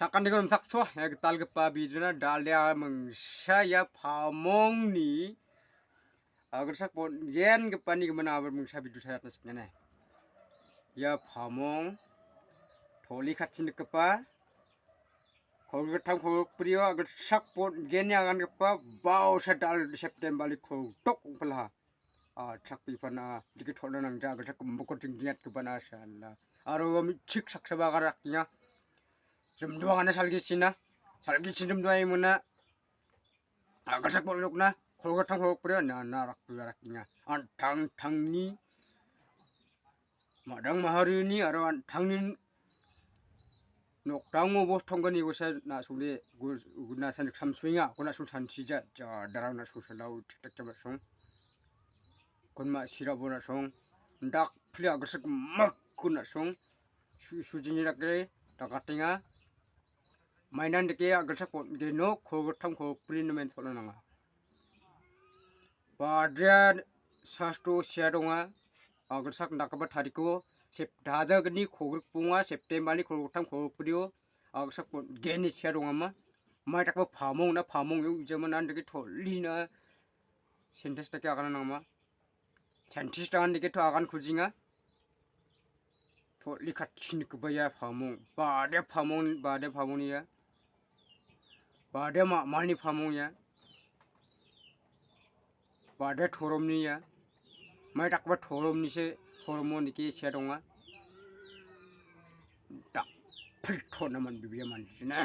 Sakan dikom sakswa ya tal gepa biduna dalya mengsaya pamong ni agar sak pon yen gepa ni gemana ber mengsa bidu sayat nasnya ya pamong tholi khatsin gepa khol getam khol priyo agar sak pon gen ya gan gepa bau sadal September li kho tok pala sak pi pana dikit thol nang ja agar sak mbokot tingniat gebana sala aro mi chik sak saba garaknya 좀 도와가나 살기치나 살기치 좀 도와이무나 아가삭 볼록나 골고탕 골고프려 나나락 부가락냐 안 탕탕니 마당 마하르니 아로 안 탕닌 녹당모 보통거니 고사 나술이 구나 산적 삼수잉아 고나 술산 치자 자 다라나 수설라우 틱틱잡송 건마 시라보나 송 dak 플리아 가삭 막 구나 송 수진이라게 다가팅아 mainan de ke agar sakot de no khogotham kho prinmen tholana badra sasto shadonga agar sak nakaba thariko sep daja gni khogruk punga september ni khogotham kho priyo agar sak geni shadonga ma mai takba phamong na phamong yu jeman an de ke tholina sentence ta kya kana ma scientist an de ke to agan khujinga tholi khat chin ku baya phamong bade phamong ni ya bade ma mani phamong ya bade thorom ni ya mai takba thorom ni se thoromon ki sedonga tak phithon man bibiya man jina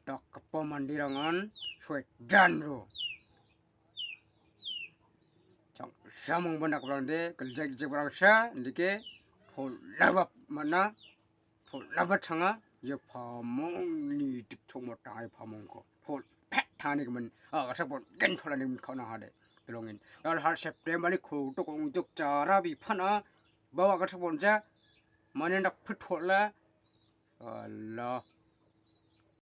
tak pa mandirangan suek danro chang samong bandak brande keljak jebrangsa ndike thol labap mana thol labat thanga ye phamong ni tik thongmo tai phamong ko thol phet thani man sak bon gen tholani min khona hade tolongin dal har September ni kho to kong jok chara bi phana bawa ka sak bon ja mane dak phit thola Allah